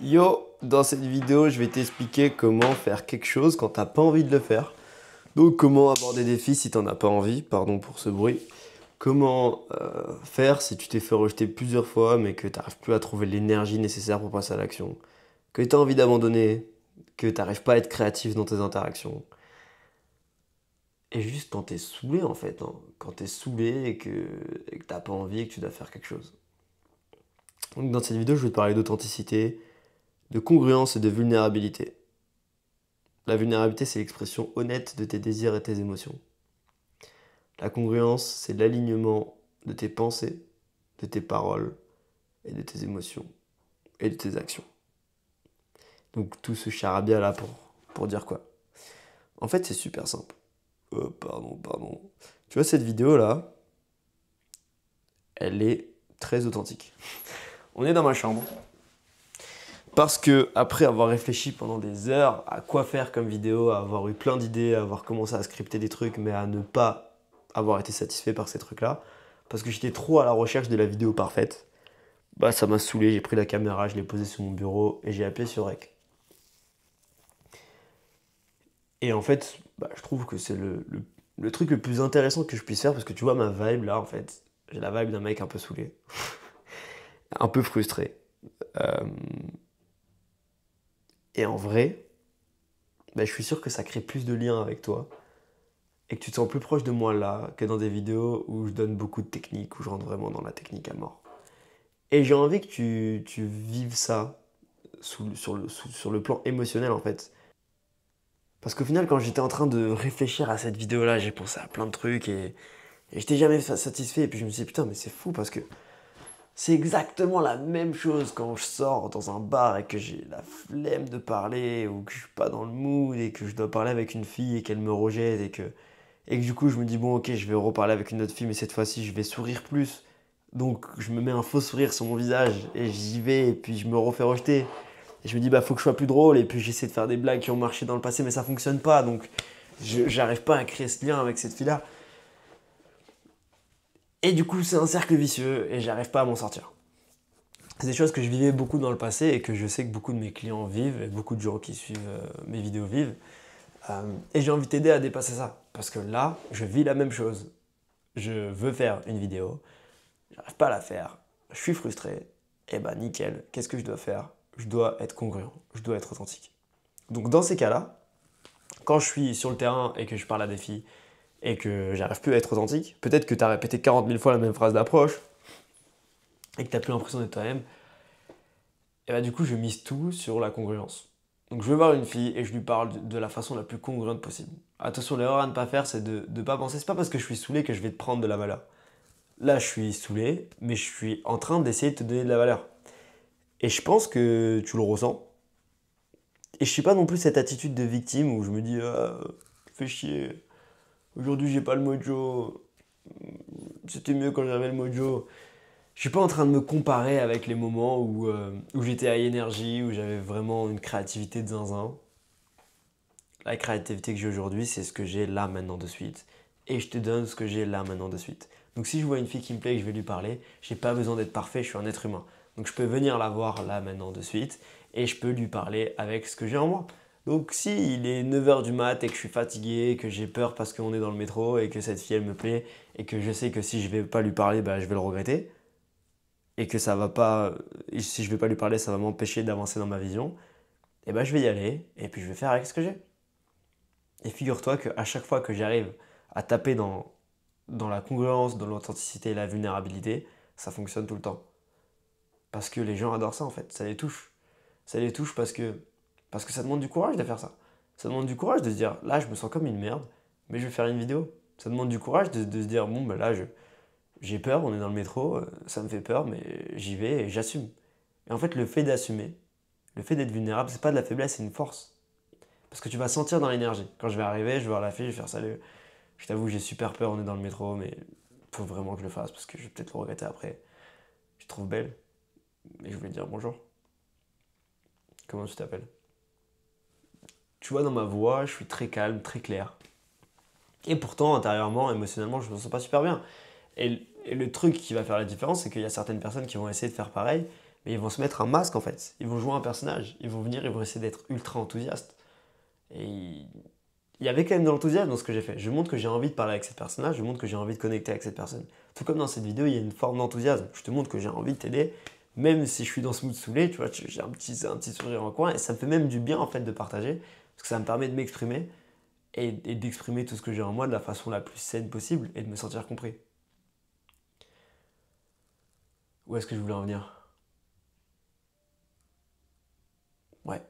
Yo, dans cette vidéo, je vais t'expliquer comment faire quelque chose quand t'as pas envie de le faire. Donc comment aborder des défis si t'en as pas envie, pardon pour ce bruit. Comment faire si tu t'es fait rejeter plusieurs fois mais que t'arrives plus à trouver l'énergie nécessaire pour passer à l'action. Que t'as envie d'abandonner, que t'arrives pas à être créatif dans tes interactions. Et juste quand t'es saoulé en fait, hein. Quand t'es saoulé et que t'as pas envie et que tu dois faire quelque chose. Donc dans cette vidéo, je vais te parler d'authenticité, de congruence et de vulnérabilité. La vulnérabilité, c'est l'expression honnête de tes désirs et tes émotions. La congruence, c'est l'alignement de tes pensées, de tes paroles et de tes émotions et de tes actions. Donc tout ce charabia là pour dire quoi? En fait, c'est super simple. Pardon. Tu vois, cette vidéo là, elle est très authentique. On est dans ma chambre. Parce que après avoir réfléchi pendant des heures à quoi faire comme vidéo, à avoir eu plein d'idées, à avoir commencé à scripter des trucs, mais à ne pas avoir été satisfait par ces trucs-là, parce que j'étais trop à la recherche de la vidéo parfaite, bah ça m'a saoulé, j'ai pris la caméra, je l'ai posée sur mon bureau et j'ai appuyé sur Rec. Et en fait, bah, je trouve que c'est le truc le plus intéressant que je puisse faire, parce que tu vois ma vibe là, en fait, j'ai la vibe d'un mec un peu saoulé, un peu frustré. Euh, et en vrai, bah, je suis sûr que ça crée plus de liens avec toi et que tu te sens plus proche de moi là que dans des vidéos où je donne beaucoup de techniques, où je rentre vraiment dans la technique à mort. Et j'ai envie que tu vives ça sur le plan émotionnel en fait. Parce qu'au final, quand j'étais en train de réfléchir à cette vidéo-là, j'ai pensé à plein de trucs et j'étais jamais satisfait. Et puis je me suis dit, putain, mais c'est fou parce que c'est exactement la même chose quand je sors dans un bar et que j'ai la flemme de parler ou que je suis pas dans le mood et que je dois parler avec une fille et qu'elle me rejette et que du coup je me dis bon ok je vais reparler avec une autre fille mais cette fois-ci je vais sourire plus. Donc je me mets un faux sourire sur mon visage et j'y vais et puis je me refais rejeter. Et je me dis bah faut que je sois plus drôle et puis j'essaie de faire des blagues qui ont marché dans le passé mais ça fonctionne pas donc j'arrive pas à créer ce lien avec cette fille-là. Et du coup c'est un cercle vicieux et j'arrive pas à m'en sortir. C'est des choses que je vivais beaucoup dans le passé et que je sais que beaucoup de mes clients vivent et beaucoup de gens qui suivent mes vidéos vivent. Et j'ai envie de t'aider à dépasser ça. Parce que là, je vis la même chose. Je veux faire une vidéo, j'arrive pas à la faire, je suis frustré, et bah nickel, qu'est-ce que je dois faire? Je dois être congruent, je dois être authentique. Donc dans ces cas-là, quand je suis sur le terrain et que je parle à des filles et que j'arrive plus à être authentique, peut-être que tu as répété 40 000 fois la même phrase d'approche et que tu n'as plus l'impression d'être toi-même, et bah du coup je mise tout sur la congruence. Donc je vais voir une fille et je lui parle de la façon la plus congruente possible. Attention, l'erreur à ne pas faire, c'est de ne pas penser, c'est pas parce que je suis saoulé que je vais te prendre de la valeur. Là, je suis saoulé, mais je suis en train d'essayer de te donner de la valeur. Et je pense que tu le ressens. Et je suis pas non plus cette attitude de victime où je me dis ah, fais chier, aujourd'hui j'ai pas le mojo, c'était mieux quand j'avais le mojo. Je suis pas en train de me comparer avec les moments où j'étais à énergie, où j'avais vraiment une créativité de zinzin. La créativité que j'ai aujourd'hui, c'est ce que j'ai là maintenant de suite. Et je te donne ce que j'ai là maintenant de suite. Donc si je vois une fille qui me plaît et que je vais lui parler, j'ai pas besoin d'être parfait, je suis un être humain. Donc je peux venir la voir là maintenant de suite et je peux lui parler avec ce que j'ai en moi. Donc si il est 9 h du mat et que je suis fatigué, que j'ai peur parce qu'on est dans le métro et que cette fille elle me plaît et que je sais que si je vais pas lui parler, bah, je vais le regretter et que ça va pas, si je vais pas lui parler, ça va m'empêcher d'avancer dans ma vision, et ben je vais y aller et puis je vais faire avec ce que j'ai. Et figure-toi qu'à chaque fois que j'arrive à taper dans la congruence, dans l'authenticité et la vulnérabilité, ça fonctionne tout le temps. Parce que les gens adorent ça en fait, ça les touche. Ça les touche parce que ça demande du courage de faire ça. Ça demande du courage de se dire, là je me sens comme une merde, mais je vais faire une vidéo. Ça demande du courage de se dire, bon ben là j'ai peur, on est dans le métro, ça me fait peur, mais j'y vais et j'assume. Et en fait le fait d'assumer, le fait d'être vulnérable, c'est pas de la faiblesse, c'est une force. Parce que tu vas sentir dans l'énergie. Quand je vais arriver, je vais voir la fille, je vais faire salut. Je t'avoue, j'ai super peur, on est dans le métro, mais faut vraiment que je le fasse parce que je vais peut-être le regretter après. Je te trouve belle et je voulais te dire bonjour. Comment tu t'appelles? Tu vois, dans ma voix, je suis très calme, très clair. Et pourtant, intérieurement, émotionnellement, je me sens pas super bien. Et le truc qui va faire la différence, c'est qu'il y a certaines personnes qui vont essayer de faire pareil, mais ils vont se mettre un masque en fait. Ils vont jouer un personnage. Ils vont venir, ils vont essayer d'être ultra enthousiastes. Et il y avait quand même de l'enthousiasme dans ce que j'ai fait. Je montre que j'ai envie de parler avec cette personne-là, je montre que j'ai envie de connecter avec cette personne. Tout comme dans cette vidéo, il y a une forme d'enthousiasme. Je te montre que j'ai envie de t'aider, même si je suis dans ce mood saoulé, tu vois, j'ai un petit sourire en coin, et ça me fait même du bien en fait de partager, parce que ça me permet de m'exprimer et d'exprimer tout ce que j'ai en moi de la façon la plus saine possible et de me sentir compris. Où est-ce que je voulais en venir? Ouais.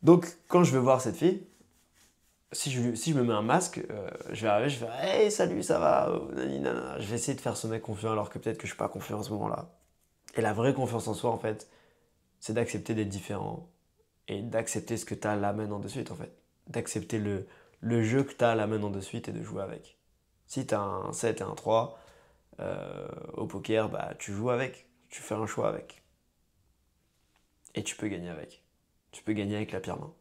Donc, quand je vais voir cette fille, si je me mets un masque, je vais arriver, je vais faire hey, salut, ça va? Nani, nana. Je vais essayer de faire ce mec confiant alors que peut-être que je suis pas confiant en ce moment-là. Et la vraie confiance en soi, en fait, c'est d'accepter d'être différent et d'accepter ce que tu as la main en de suite, en fait. D'accepter le jeu que tu as la main en de suite et de jouer avec. Si tu as un 7 et un 3 au poker, bah, tu joues avec, tu fais un choix avec. Et tu peux gagner avec. Tu peux gagner avec la pire main.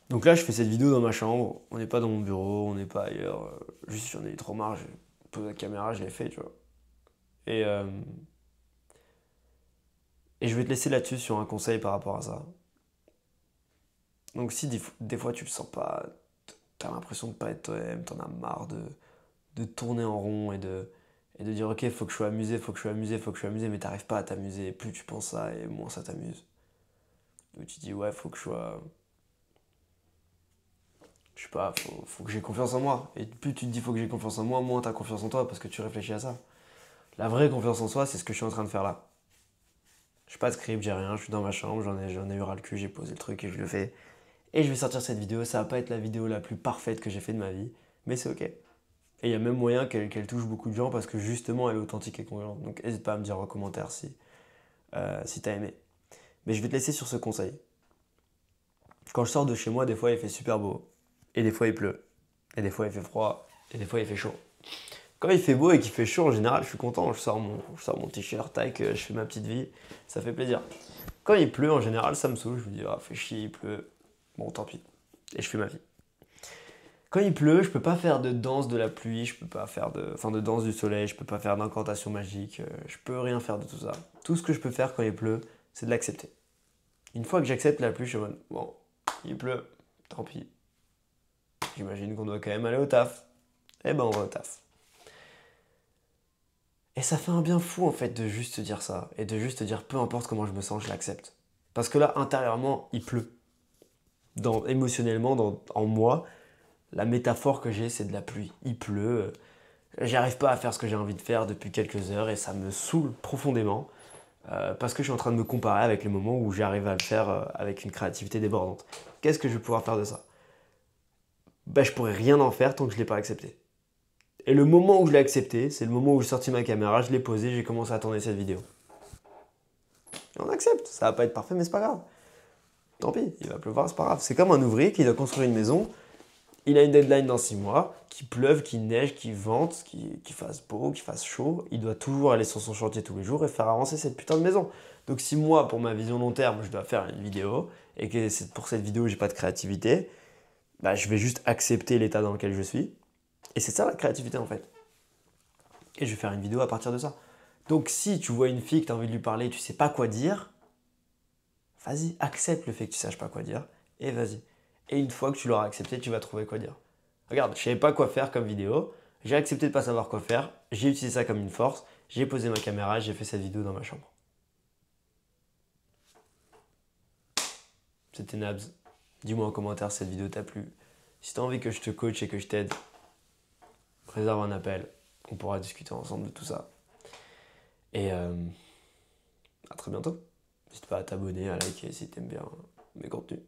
Donc là, je fais cette vidéo dans ma chambre. On n'est pas dans mon bureau, on n'est pas ailleurs. Juste, j'en ai eu trop marre. J'ai posé la caméra, je l'ai fait, tu vois. Et, euh, et je vais te laisser là-dessus sur un conseil par rapport à ça. Donc si des fois tu le sens pas, t'as l'impression de pas être toi-même, t'en as marre de tourner en rond et de dire ok, faut que je sois amusé, faut que je sois amusé, faut que je sois amusé, mais t'arrives pas à t'amuser. Plus tu penses ça et moins ça t'amuse. Donc tu dis ouais, faut que je sois. Je sais pas, faut que j'ai confiance en moi. Et plus tu te dis faut que j'ai confiance en moi, moins t'as confiance en toi parce que tu réfléchis à ça. La vraie confiance en soi, c'est ce que je suis en train de faire là. J'ai pas de script, j'ai rien, je suis dans ma chambre, j'en ai eu ras le cul, j'ai posé le truc et je le fais. Et je vais sortir cette vidéo, ça va pas être la vidéo la plus parfaite que j'ai fait de ma vie, mais c'est ok. Et il y a même moyen qu'elle touche beaucoup de gens parce que justement elle est authentique et congruente. Donc n'hésite pas à me dire en commentaire si t'as aimé. Mais je vais te laisser sur ce conseil. Quand je sors de chez moi, des fois il fait super beau, et des fois il pleut, et des fois il fait froid, et des fois il fait chaud. Quand il fait beau et qu'il fait chaud, en général, je suis content. Je sors mon t-shirt, tac, je fais ma petite vie, ça fait plaisir. Quand il pleut, en général, ça me saoule. Je me dis, ah, fait chier, il pleut. Bon, tant pis. Et je fais ma vie. Quand il pleut, je peux pas faire de danse de la pluie, je peux pas faire de danse du soleil, je peux pas faire d'incantation magique, je peux rien faire de tout ça. Tout ce que je peux faire quand il pleut, c'est de l'accepter. Une fois que j'accepte la pluie, je suis en mode, bon, il pleut, tant pis. J'imagine qu'on doit quand même aller au taf. Eh ben, on va au taf. Et ça fait un bien fou en fait de juste dire ça et de juste dire peu importe comment je me sens, je l'accepte. Parce que là, intérieurement, il pleut. Émotionnellement, en moi, la métaphore que j'ai, c'est de la pluie. Il pleut, j'arrive pas à faire ce que j'ai envie de faire depuis quelques heures et ça me saoule profondément parce que je suis en train de me comparer avec les moments où j'arrive à le faire avec une créativité débordante. Qu'est-ce que je vais pouvoir faire de ça? Ben, je pourrais rien en faire tant que je l'ai pas accepté. Et le moment où je l'ai accepté, c'est le moment où j'ai sorti ma caméra, je l'ai posée, j'ai commencé à tourner cette vidéo. Et on accepte, ça va pas être parfait, mais c'est pas grave. Tant pis, il va pleuvoir, c'est pas grave. C'est comme un ouvrier qui doit construire une maison, il a une deadline dans 6 mois, qu'il pleuve, qu'il neige, qu'il vente, qu'il fasse beau, qu'il fasse chaud, il doit toujours aller sur son chantier tous les jours et faire avancer cette putain de maison. Donc si moi, pour ma vision long terme, je dois faire une vidéo, et que pour cette vidéo, j'ai pas de créativité, bah, je vais juste accepter l'état dans lequel je suis. Et c'est ça la créativité en fait. Et je vais faire une vidéo à partir de ça. Donc si tu vois une fille que tu as envie de lui parler, tu sais pas quoi dire, vas-y, accepte le fait que tu saches pas quoi dire, et vas-y. Et une fois que tu l'auras accepté, tu vas trouver quoi dire. Regarde, je savais pas quoi faire comme vidéo, j'ai accepté de pas savoir quoi faire, j'ai utilisé ça comme une force, j'ai posé ma caméra, j'ai fait cette vidéo dans ma chambre. C'était Nabs. Dis-moi en commentaire si cette vidéo t'a plu. Si tu as envie que je te coach et que je t'aide, réserve un appel, on pourra discuter ensemble de tout ça. Et à très bientôt. N'hésite pas à t'abonner, à liker si t'aimes bien mes contenus.